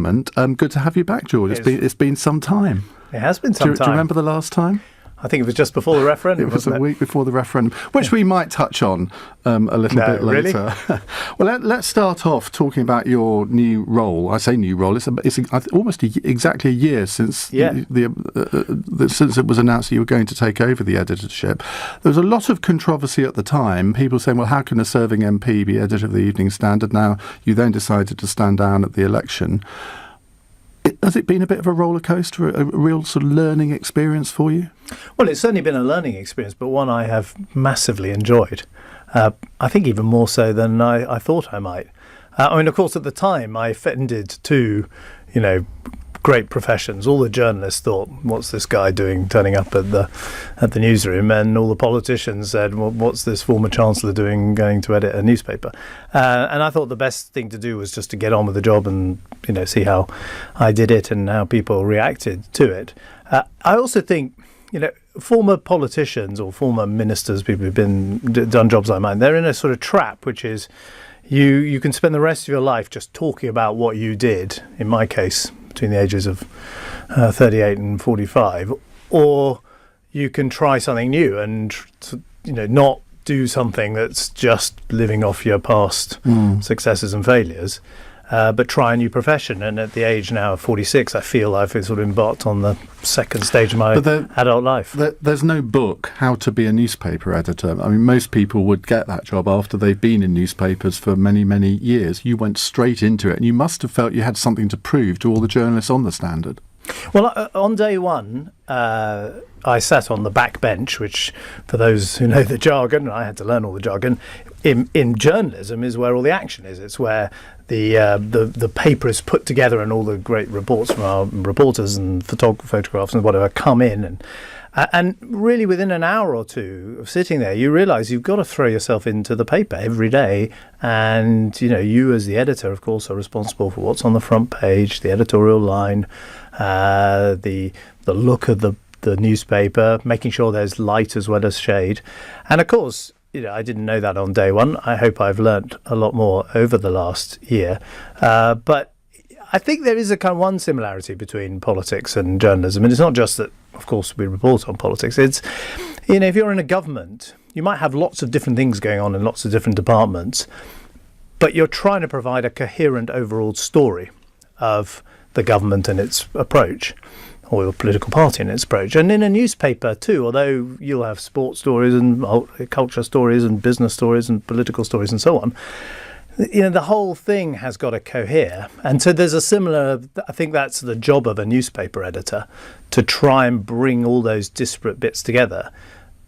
government. Good to have you back, George. It's been some time. It has been some time. Do you remember the last time? I think it was just before the referendum. It was a week before the referendum, which we might touch on a little bit later. Really? Well, let's start off talking about your new role. I say new role. It's almost exactly a year since since it was announced that you were going to take over the editorship. There was a lot of controversy at the time. People saying, "Well, how can a serving MP be editor of the Evening Standard?" Now, you then decided to stand down at the election. Has it been a bit of a roller coaster, a real sort of learning experience for you? Well, it's certainly been a learning experience, but one I have massively enjoyed. I think even more so than I thought I might. I mean, of course, at the time, I offended two, great professions. All the journalists thought, "What's this guy doing, turning up at the newsroom?" And all the politicians said, "Well, what's this former chancellor doing, going to edit a newspaper?" And I thought the best thing to do was just to get on with the job and see how I did it and how people reacted to it. I also think, former politicians or former ministers, people who've done jobs like mine, they're in a sort of trap, which is you can spend the rest of your life just talking about what you did. In my case, between the ages of 38 and 45, or you can try something new and not do something that's just living off your past successes and failures, but try a new profession. And at the age now of 46, I feel I've sort of embarked on the second stage of my adult life. There's no book, How to Be a Newspaper Editor. I mean, most people would get that job after they've been in newspapers for many, many years. You went straight into it, and you must have felt you had something to prove to all the journalists on the Standard. Well, on day one, I sat on the back bench, which, for those who know the jargon, and I had to learn all the jargon, in journalism is where all the action is. It's where the paper is put together and all the great reports from our reporters and photographs and whatever come in. And really within an hour or two of sitting there, you realise you've got to throw yourself into the paper every day. And, you as the editor, of course, are responsible for what's on the front page, the editorial line, the look of the newspaper, making sure there's light as well as shade. And of course, I didn't know that on day one. I hope I've learnt a lot more over the last year. But I think there is a kind of one similarity between politics and journalism. And it's not just that, of course, we report on politics. It's, if you're in a government, you might have lots of different things going on in lots of different departments, but you're trying to provide a coherent overall story of the government and its approach, or your political party and its approach. And in a newspaper too, although you'll have sports stories and culture stories and business stories and political stories and so on, the whole thing has got to cohere. And so there's a similar, I think that's the job of a newspaper editor, to try and bring all those disparate bits together.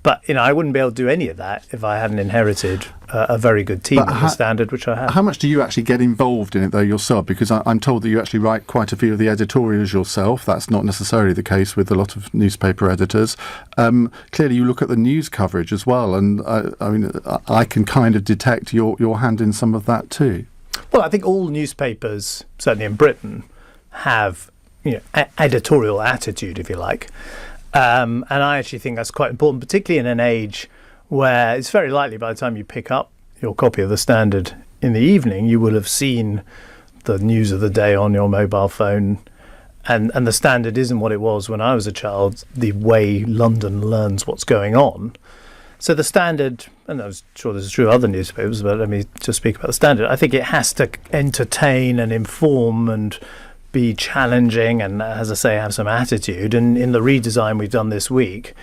But, I wouldn't be able to do any of that if I hadn't inherited a very good team at the Standard, which I have. How much do you actually get involved in it, though, yourself? Because I'm told that you actually write quite a few of the editorials yourself. That's not necessarily the case with a lot of newspaper editors. Clearly, you look at the news coverage as well, and I can kind of detect your hand in some of that too. Well, I think all newspapers, certainly in Britain, have editorial attitude, if you like. And I actually think that's quite important, particularly in an age where it's very likely by the time you pick up your copy of the Standard in the evening, you will have seen the news of the day on your mobile phone. And the Standard isn't what it was when I was a child, the way London learns what's going on. So the Standard, and I'm sure this is true of other newspapers, but let me just speak about the Standard. I think it has to entertain and inform and be challenging and, as I say, have some attitude. And in the redesign we've done this week,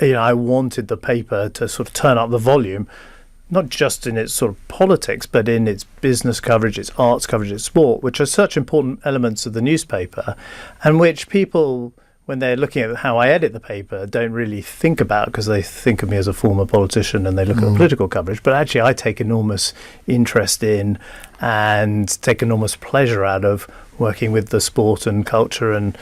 I wanted the paper to sort of turn up the volume, not just in its sort of politics, but in its business coverage, its arts coverage, its sport, which are such important elements of the newspaper, and which people, when they're looking at how I edit the paper, don't really think about, because they think of me as a former politician and they look at the political coverage. But actually, I take enormous interest in and take enormous pleasure out of working with the sport and culture and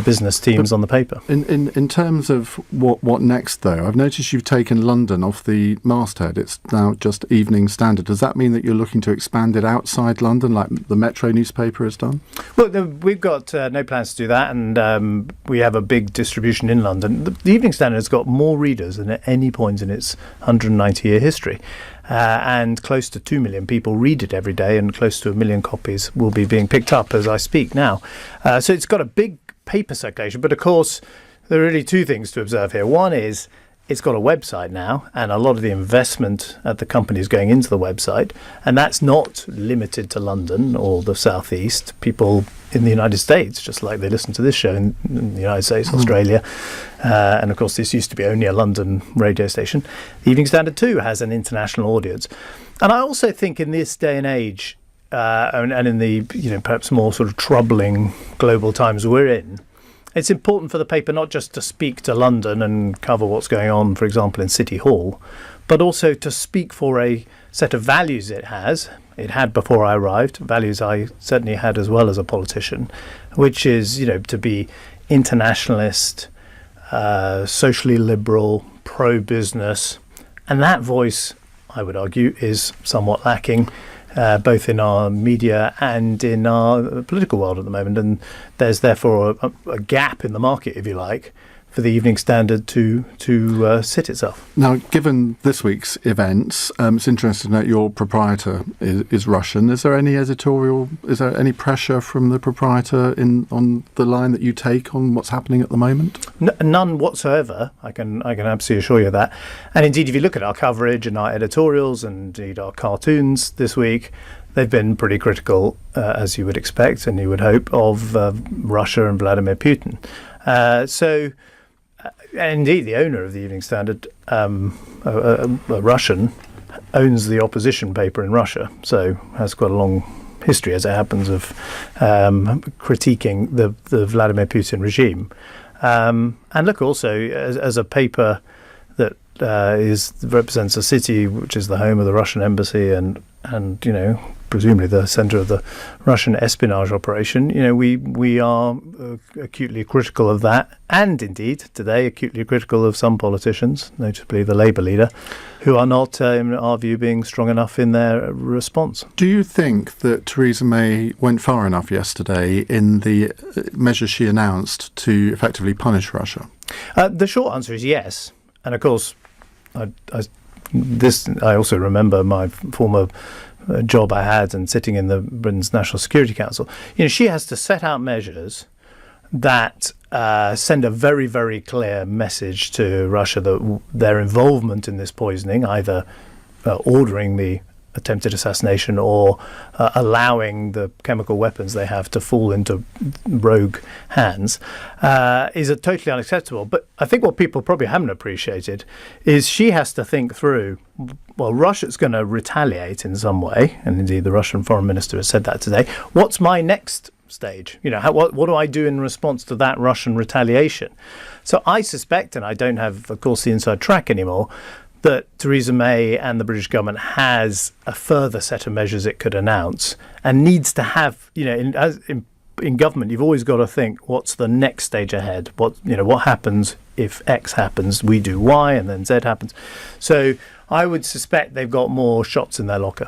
business teams on the paper. In terms of what next, though, I've noticed you've taken London off the masthead. It's now just Evening Standard. Does that mean that you're looking to expand it outside London, like the Metro newspaper has done? Well, we've got no plans to do that, and we have a big distribution in London. The Evening Standard has got more readers than at any point in its 190-year history. and close to 2 million people read it every day, and close to 1 million copies will be being picked up as I speak now. So it's got a big paper circulation, but of course there are really two things to observe here. One is it's got a website now, and a lot of the investment at the company is going into the website, and that's not limited to London or the Southeast. People in the United States, just like they listen to this show in the United States, Australia, and of course this used to be only a London radio station. The Evening Standard too has an international audience, and I also think in this day and age, and in the perhaps more sort of troubling global times we're in, it's important for the paper not just to speak to London and cover what's going on, for example, in City Hall, but also to speak for a set of values it has. It had before I arrived, values I certainly had as well as a politician, which is, to be internationalist, socially liberal, pro-business. And that voice, I would argue, is somewhat lacking, both in our media and in our political world at the moment. And there's therefore a gap in the market, if you like, for the Evening Standard to sit itself. Now, given this week's events, it's interesting that your proprietor is Russian. Is there any any pressure from the proprietor on the line that you take on what's happening at the moment? None whatsoever. I can absolutely assure you that. And indeed, if you look at our coverage and our editorials and indeed our cartoons this week, they've been pretty critical, as you would expect and you would hope, of Russia and Vladimir Putin. And indeed, the owner of the Evening Standard, a Russian, owns the opposition paper in Russia, so has quite a long history, as it happens, of critiquing the Vladimir Putin regime. And look, also, as a paper that represents a city which is the home of the Russian embassy and presumably the centre of the Russian espionage operation, we are acutely critical of that, and indeed today acutely critical of some politicians, notably the Labour leader, who are not, in our view, being strong enough in their response. Do you think that Theresa May went far enough yesterday in the measures she announced to effectively punish Russia? The short answer is yes, and of course, I also remember my former job I had and sitting in the Britain's National Security Council. She has to set out measures that send a very, very clear message to Russia that their involvement in this poisoning, either ordering the attempted assassination or allowing the chemical weapons they have to fall into rogue hands, is totally unacceptable. But I think what people probably haven't appreciated is she has to think through, well, Russia's going to retaliate in some way, and indeed the Russian foreign minister has said that today. What's my next stage? What do I do in response to that Russian retaliation? So I suspect, and I don't have, of course, the inside track anymore, that Theresa May and the British government has a further set of measures it could announce and needs to have, in government, you've always got to think, what's the next stage ahead? What happens if X happens, we do Y, and then Z happens. So I would suspect they've got more shots in their locker.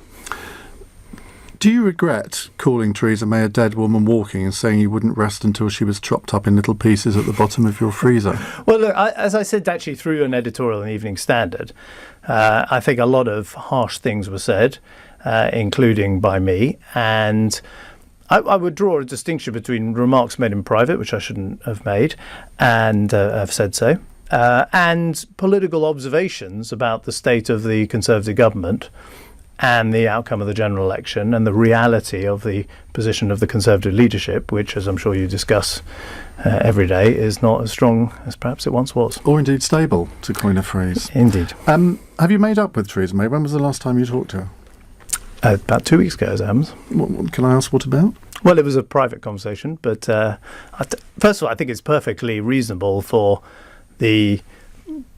Do you regret calling Theresa May a dead woman walking and saying you wouldn't rest until she was chopped up in little pieces at the bottom of your freezer? Well, look, as I said actually through an editorial in the Evening Standard, I think a lot of harsh things were said, including by me, and I would draw a distinction between remarks made in private, which I shouldn't have made, and I've said so, and political observations about the state of the Conservative government and the outcome of the general election and the reality of the position of the Conservative leadership, which, as I'm sure you discuss every day, is not as strong as perhaps it once was. Or indeed stable, to coin a phrase. Indeed. Have you made up with Theresa May? When was the last time you talked to her? About 2 weeks ago, as it happens. Can I ask what about? Well, it was a private conversation, but first of all, I think it's perfectly reasonable for the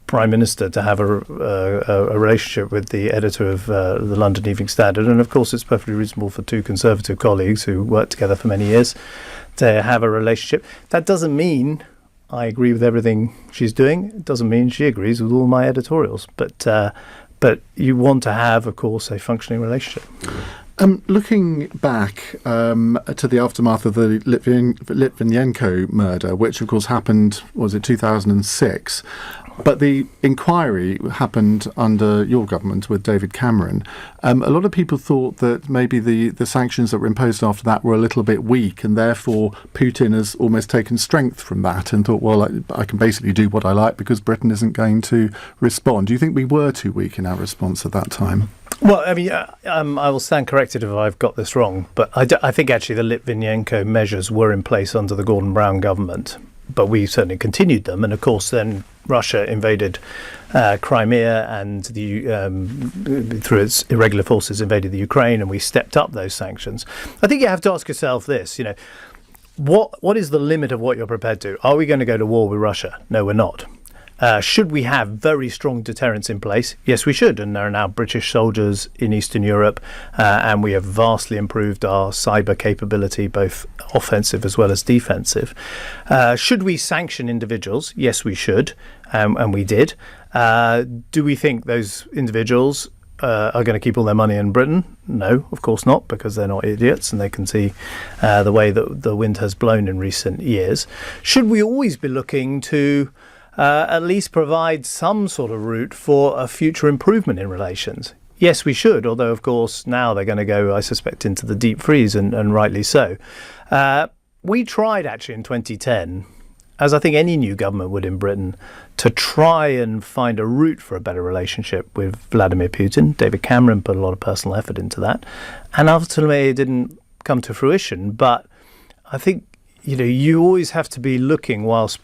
Prime Minister to have a relationship with the editor of the London Evening Standard, and of course it's perfectly reasonable for two Conservative colleagues who worked together for many years to have a relationship. That doesn't mean I agree with everything she's doing. It doesn't mean she agrees with all my editorials, but you want to have, of course, a functioning relationship. Looking back to the aftermath of the Litvinenko murder, which of course happened, was it 2006? But the inquiry happened under your government with David Cameron. A lot of people thought that maybe the sanctions that were imposed after that were a little bit weak, and therefore Putin has almost taken strength from that and thought, well, I can basically do what I like because Britain isn't going to respond. Do you think we were too weak in our response at that time? Well, I mean, I will stand corrected if I've got this wrong, but I think actually the Litvinenko measures were in place under the Gordon Brown government, but we certainly continued them. And of course, then Russia invaded Crimea and through its irregular forces invaded the Ukraine, and we stepped up those sanctions. I think you have to ask yourself this, what is the limit of what you're prepared to? Are we going to go to war with Russia? No, we're not. Should we have very strong deterrence in place? Yes, we should. And there are now British soldiers in Eastern Europe, and we have vastly improved our cyber capability, both offensive as well as defensive. Should we sanction individuals? Yes, we should, and we did. Do we think those individuals are going to keep all their money in Britain? No, of course not, because they're not idiots and they can see the way that the wind has blown in recent years. Should we always be looking to at least provide some sort of route for a future improvement in relations? Yes, we should, although, of course, now they're going to go, I suspect, into the deep freeze, and rightly so. We tried, actually, in 2010, as I think any new government would in Britain, to try and find a route for a better relationship with Vladimir Putin. David Cameron put a lot of personal effort into that, and ultimately it didn't come to fruition. But I think, you always have to be looking, whilst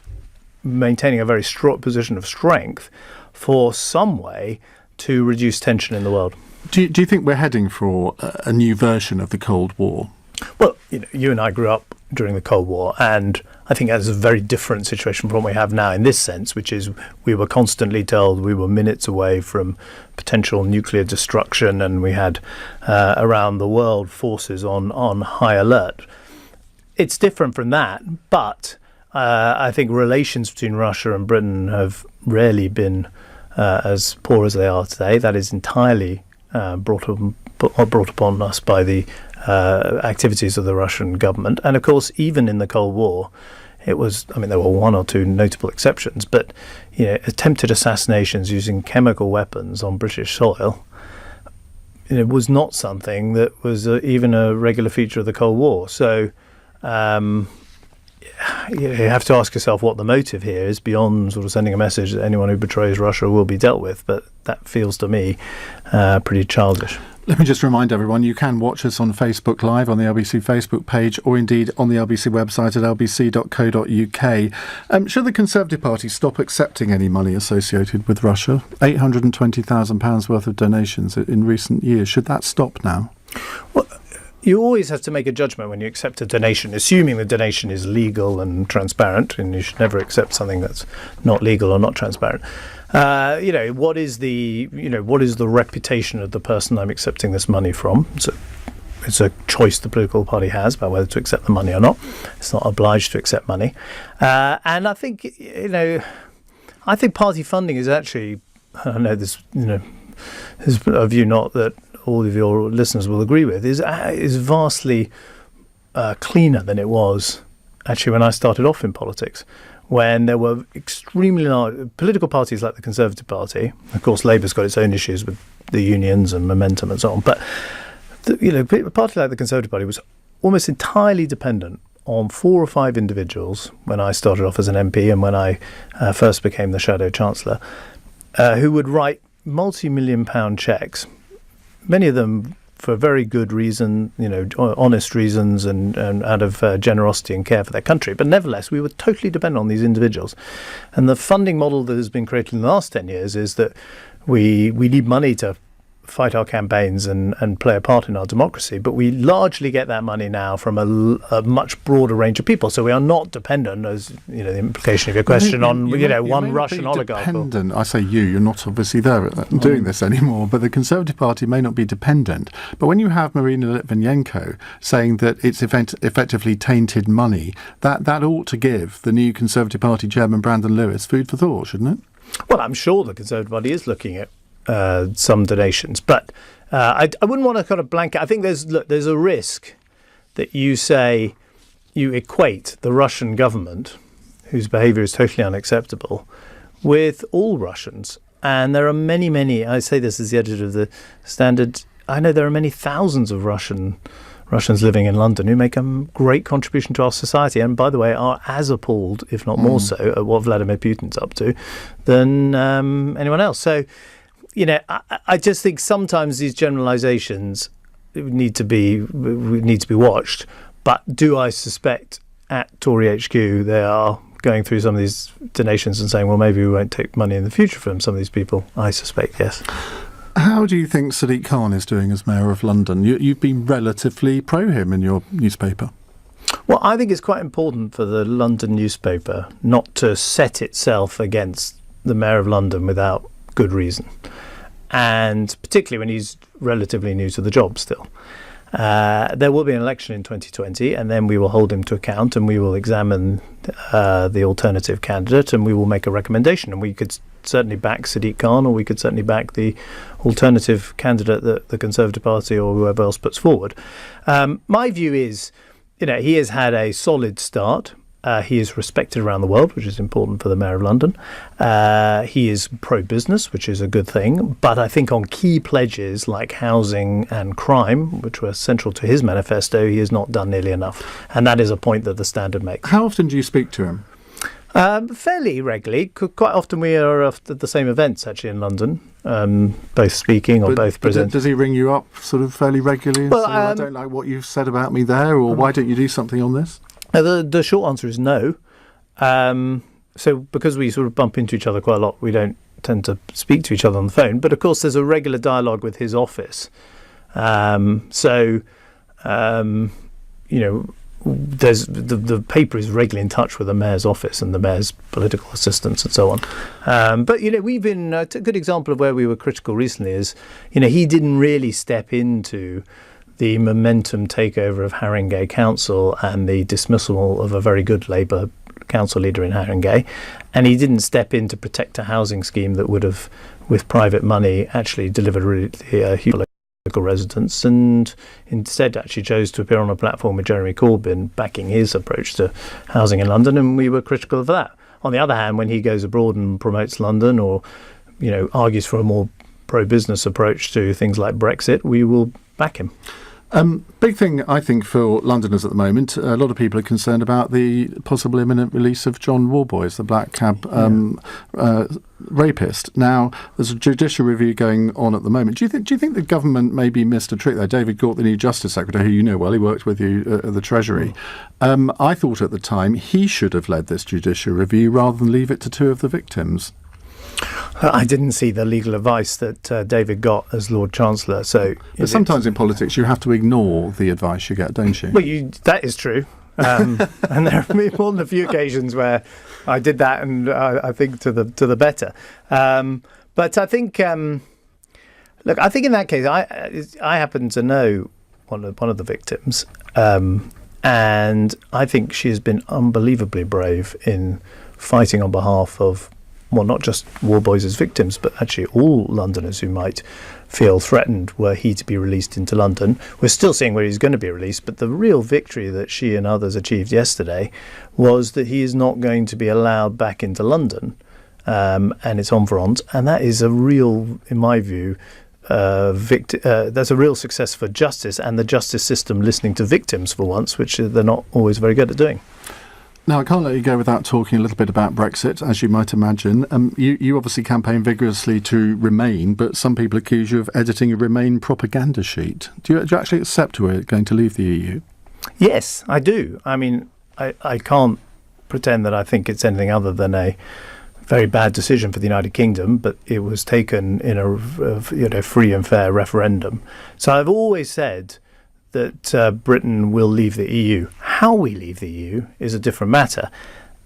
maintaining a very strong position of strength, for some way to reduce tension in the world. Do you think we're heading for a new version of the Cold War? Well, you and I grew up during the Cold War, and I think that's a very different situation from what we have now in this sense, which is we were constantly told we were minutes away from potential nuclear destruction, and we had around the world forces on high alert. It's different from that, but I think relations between Russia and Britain have rarely been as poor as they are today. That is entirely brought upon us by the activities of the Russian government. And of course, even in the Cold War, there were one or two notable exceptions, but attempted assassinations using chemical weapons on British soil, it was not something that was even a regular feature of the Cold War. So you have to ask yourself what the motive here is, beyond sort of sending a message that anyone who betrays Russia will be dealt with. But that feels to me pretty childish. Let me just remind everyone, you can watch us on Facebook Live on the LBC Facebook page, or indeed on the LBC website at lbc.co.uk. Should the Conservative Party stop accepting any money associated with Russia? £820,000 worth of donations in recent years. Should that stop now? Well, you always have to make a judgment when you accept a donation, assuming the donation is legal and transparent, and you should never accept something that's not legal or not transparent. What is the reputation of the person I'm accepting this money from? It's a choice the political party has about whether to accept the money or not. It's not obliged to accept money, and I think party funding is actually, I know this, is a view not that all of your listeners will agree with, is vastly cleaner than it was actually when I started off in politics, when there were extremely large political parties like the Conservative Party. Of course, Labour's got its own issues with the unions and momentum and so on, but a party like the Conservative Party was almost entirely dependent on 4 or 5 individuals when I started off as an MP and when I first became the Shadow Chancellor, who would write multi-million-pound cheques, many of them for very good reason, honest reasons, and out of generosity and care for their country. But nevertheless, we were totally dependent on these individuals. And the funding model that has been created in the last 10 years is that we need money to fight our campaigns and play a part in our democracy, but we largely get that money now from a much broader range of people. So we are not dependent, as the implication of your question, on one Russian oligarch. Dependent. I say you're not obviously there doing this anymore, but the Conservative Party may not be dependent. But when you have Marina Litvinenko saying that it's effectively tainted money, that ought to give the new Conservative Party chairman Brandon Lewis food for thought, shouldn't it? Well, I'm sure the Conservative Party is looking at some donations, but I wouldn't want to kind of blanket. I think there's a risk that you equate the Russian government, whose behaviour is totally unacceptable, with all Russians. And there are many, many, I say this as the editor of the Standard, I know there are many thousands of Russians living in London who make a great contribution to our society, and by the way are as appalled, if not more so, at what Vladimir Putin's up to than anyone else. So, I just think sometimes these generalisations need to be watched. But do I suspect at Tory HQ they are going through some of these donations and saying, well, maybe we won't take money in the future from some of these people? I suspect, yes. How do you think Sadiq Khan is doing as Mayor of London? You've been relatively pro him in your newspaper. Well, I think it's quite important for the London newspaper not to set itself against the Mayor of London without good reason. And particularly when he's relatively new to the job still. There will be an election in 2020, and then we will hold him to account, and we will examine the alternative candidate, and we will make a recommendation. And we could certainly back Sadiq Khan, or we could certainly back the alternative candidate that the Conservative Party or whoever else puts forward. My view is, he has had a solid start. He is respected around the world, which is important for the Mayor of London. He is pro-business, which is a good thing. But I think on key pledges like housing and crime, which were central to his manifesto, he has not done nearly enough. And that is a point that the Standard makes. How often do you speak to him? Fairly regularly. Quite often we are at the same events, actually, in London, both speaking or both presenting. Does he ring you up sort of fairly regularly and say, I don't like what you've said about me there, or why don't you do something on this? The short answer is no. So because we sort of bump into each other quite a lot, we don't tend to speak to each other on the phone. But of course, there's a regular dialogue with his office. There's the paper is regularly in touch with the mayor's office and the mayor's political assistants and so on. But we've been a good example of where we were critical recently is, he didn't really step into the momentum takeover of Haringey Council and the dismissal of a very good Labour council leader in Haringey, and he didn't step in to protect a housing scheme that would have, with private money, actually delivered really huge local residents, and instead actually chose to appear on a platform with Jeremy Corbyn backing his approach to housing in London, and we were critical of that. On the other hand, when he goes abroad and promotes London or argues for a more pro-business approach to things like Brexit, we will back him. Big thing, I think, for Londoners at the moment, a lot of people are concerned about the possible imminent release of John Warboys, the black cab rapist. Now, there's a judicial review going on at the moment. Do you think the government maybe missed a trick there? David Gaunt, the new Justice Secretary, who you know well, he worked with you at the Treasury. I thought at the time he should have led this judicial review rather than leave it to two of the victims. I didn't see the legal advice that David got as Lord Chancellor. But sometimes in politics you have to ignore the advice you get, don't you? Well, that is true. And there have been more than a few occasions where I did that, and I think to the better. But I think, I think in that case, I happen to know one of the victims, and I think she has been unbelievably brave in fighting on behalf of, well, not just Warboys' victims, but actually all Londoners who might feel threatened were he to be released into London. We're still seeing where he's going to be released, but the real victory that she and others achieved yesterday was that he is not going to be allowed back into London and its environs, and that is a real, in my view, that's a real success for justice and the justice system listening to victims for once, which they're not always very good at doing. Now, I can't let you go without talking a little bit about Brexit, as you might imagine. You obviously campaign vigorously to Remain, but some people accuse you of editing a Remain propaganda sheet. Do you actually accept we're going to leave the EU? Yes, I do. I mean, I can't pretend that I think it's anything other than a very bad decision for the United Kingdom, but it was taken in a free and fair referendum. So I've always said that Britain will leave the EU. How we leave the EU is a different matter.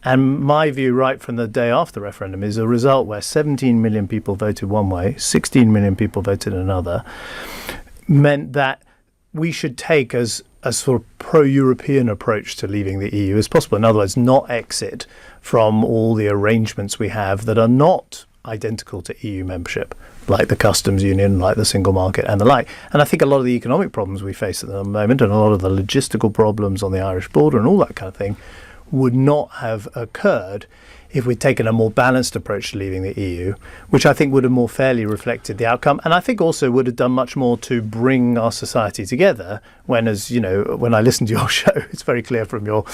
And my view right from the day after the referendum is a result where 17 million people voted one way, 16 million people voted another, meant that we should take as a sort of pro-European approach to leaving the EU as possible. In other words, not exit from all the arrangements we have that are not identical to EU membership, like the customs union, like the single market and the like. And I think a lot of the economic problems we face at the moment and a lot of the logistical problems on the Irish border and all that kind of thing would not have occurred if we'd taken a more balanced approach to leaving the EU, which I think would have more fairly reflected the outcome, and I think also would have done much more to bring our society together. When, as you know, when I listen to your show, it's very clear from your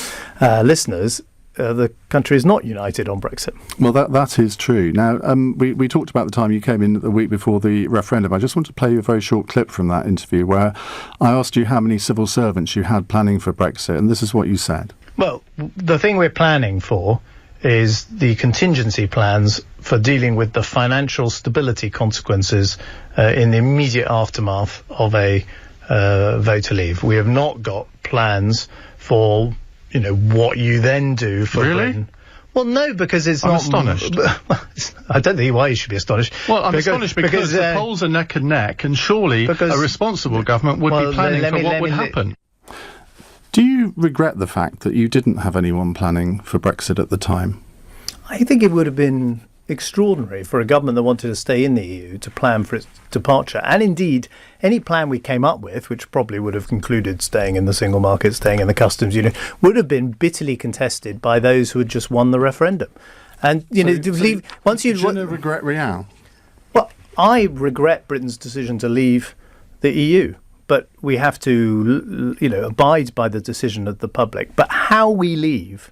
listeners, the country is not united on Brexit. Well, that is true. Now, we talked about the time you came in the week before the referendum. I just want to play you a very short clip from that interview where I asked you how many civil servants you had planning for Brexit, and this is what you said. Well, the thing we're planning for is the contingency plans for dealing with the financial stability consequences in the immediate aftermath of a vote to leave. We have not got plans for what you then do for Britain. Well, no, because I'm astonished. I don't think why you should be astonished. Well, I'm astonished because the polls are neck and neck, and surely a responsible government would be planning for what would happen. Do you regret the fact that you didn't have anyone planning for Brexit at the time? I think it would have been extraordinary for a government that wanted to stay in the EU to plan for its departure. And indeed, any plan we came up with, which probably would have concluded staying in the single market, staying in the customs union, would have been bitterly contested by those who had just won the referendum. And, once you regret Real? Well, I regret Britain's decision to leave the EU. But we have to, abide by the decision of the public. But how we leave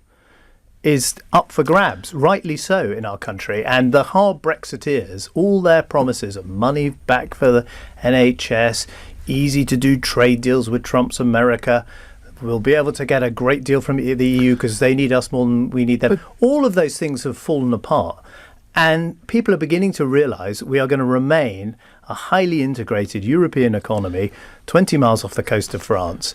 is up for grabs, rightly so, in our country. And the hard Brexiteers, all their promises of money back for the NHS, easy to do trade deals with Trump's America, we'll be able to get a great deal from the EU because they need us more than we need them. But all of those things have fallen apart. And people are beginning to realise we are going to remain a highly integrated European economy 20 miles off the coast of France.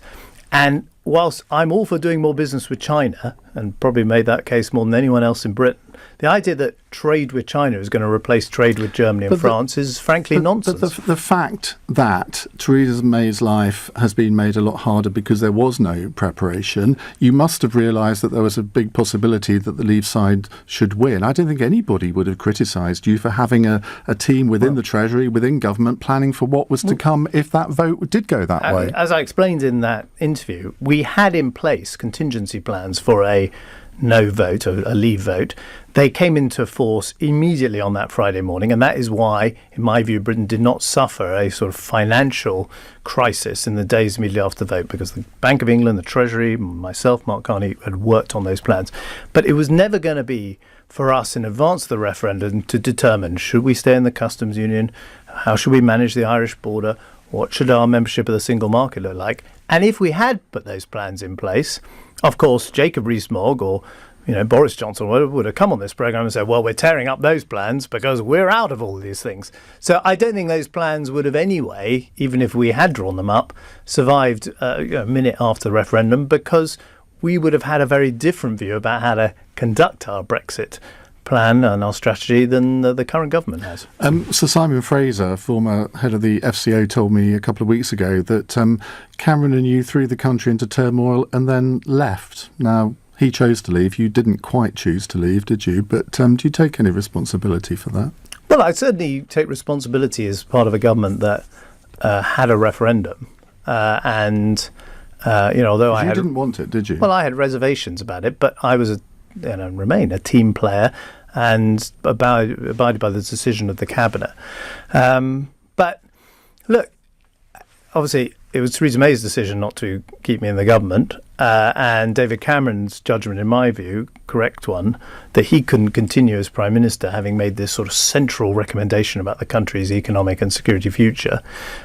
And whilst I'm all for doing more business with China, and probably made that case more than anyone else in Britain, the idea that trade with China is going to replace trade with Germany and France is frankly nonsense. But the fact that Theresa May's life has been made a lot harder because there was no preparation, you must have realised that there was a big possibility that the Leave side should win. I don't think anybody would have criticised you for having a team within the Treasury, within government, planning for what was to come if that vote did go that way. As I explained in that interview, we had in place contingency plans for a no vote, a leave vote. They came into force immediately on that Friday morning, and that is why, in my view, Britain did not suffer a sort of financial crisis in the days immediately after the vote, because the Bank of England, the Treasury, myself, Mark Carney, had worked on those plans. But it was never going to be for us in advance of the referendum to determine, should we stay in the customs union? How should we manage the Irish border? What should our membership of the single market look like? And if we had put those plans in place, of course, Jacob Rees-Mogg or Boris Johnson would have come on this programme and said, well, we're tearing up those plans because we're out of all these things. So I don't think those plans would have anyway, even if we had drawn them up, survived a minute after the referendum, because we would have had a very different view about how to conduct our Brexit plan and our strategy than the current government has. Sir Simon Fraser, former head of the FCO, told me a couple of weeks ago that Cameron and you threw the country into turmoil and then left. Now, he chose to leave. You didn't quite choose to leave, did you? But do you take any responsibility for that? Well, I certainly take responsibility as part of a government that had a referendum. Although I didn't want it, did you? Well, I had reservations about it, but I was remain a team player and abided by the decision of the cabinet. But look, obviously it was Theresa May's decision not to keep me in the government, and David Cameron's judgment, in my view, correct one, that he couldn't continue as Prime Minister, having made this sort of central recommendation about the country's economic and security future,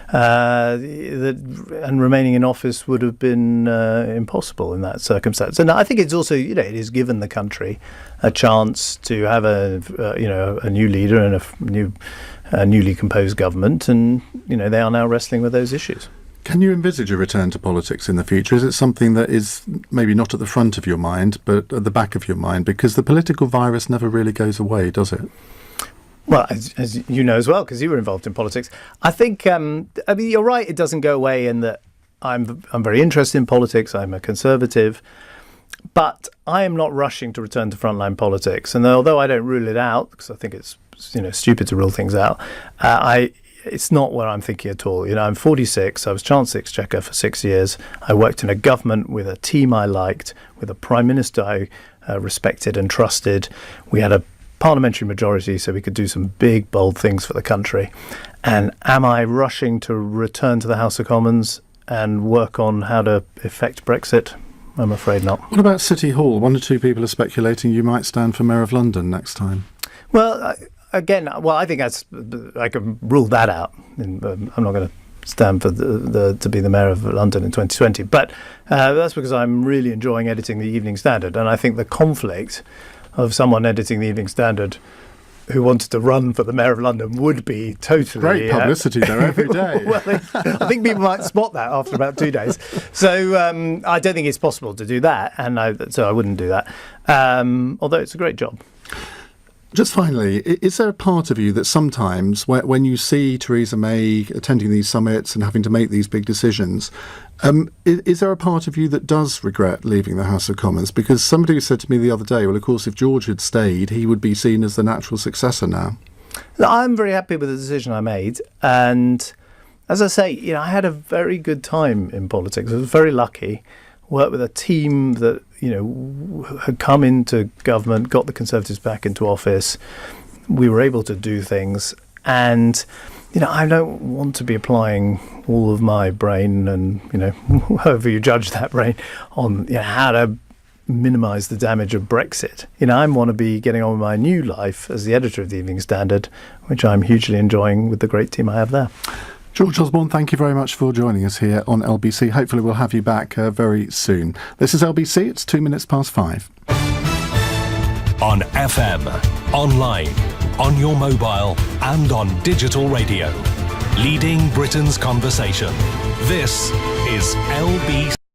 and remaining in office would have been impossible in that circumstance. And I think it's also, it has given the country a chance to have a new leader and a newly composed government, and they are now wrestling with those issues. Can you envisage a return to politics in the future? Is it something that is maybe not at the front of your mind, but at the back of your mind? Because the political virus never really goes away, does it? Well, as you know as well, because you were involved in politics, I think, you're right, it doesn't go away in that I'm very interested in politics, I'm a Conservative, but I am not rushing to return to frontline politics. And although I don't rule it out, because I think it's stupid to rule things out, it's not where I'm thinking at all. I'm 46. I was Chancellor Exchequer for 6 years. I worked in a government with a team I liked, with a Prime Minister I respected and trusted. We had a parliamentary majority, so we could do some big, bold things for the country. And am I rushing to return to the House of Commons and work on how to effect Brexit? I'm afraid not. What about City Hall? One or two people are speculating you might stand for Mayor of London next time. Well, I think I can rule that out. I'm not going to stand for to be the Mayor of London in 2020. But that's because I'm really enjoying editing the Evening Standard. And I think the conflict of someone editing the Evening Standard who wanted to run for the Mayor of London would be totally... Great publicity there every day. Well, I think people might spot that after about 2 days. So I don't think it's possible to do that, and so I wouldn't do that, although it's a great job. Just finally, is there a part of you that sometimes, when you see Theresa May attending these summits and having to make these big decisions, is there a part of you that does regret leaving the House of Commons? Because somebody said to me the other day, well, of course, if George had stayed, he would be seen as the natural successor now. I'm very happy with the decision I made. And as I say, I had a very good time in politics. I was very lucky. Worked with a team that, had come into government, got the Conservatives back into office. We were able to do things. And, I don't want to be applying all of my brain and, however you judge that brain on how to minimise the damage of Brexit. I want to be getting on with my new life as the editor of the Evening Standard, which I'm hugely enjoying with the great team I have there. George Osborne, thank you very much for joining us here on LBC. Hopefully we'll have you back very soon. This is LBC. It's 5:02. On FM, online, on your mobile and on digital radio. Leading Britain's conversation. This is LBC.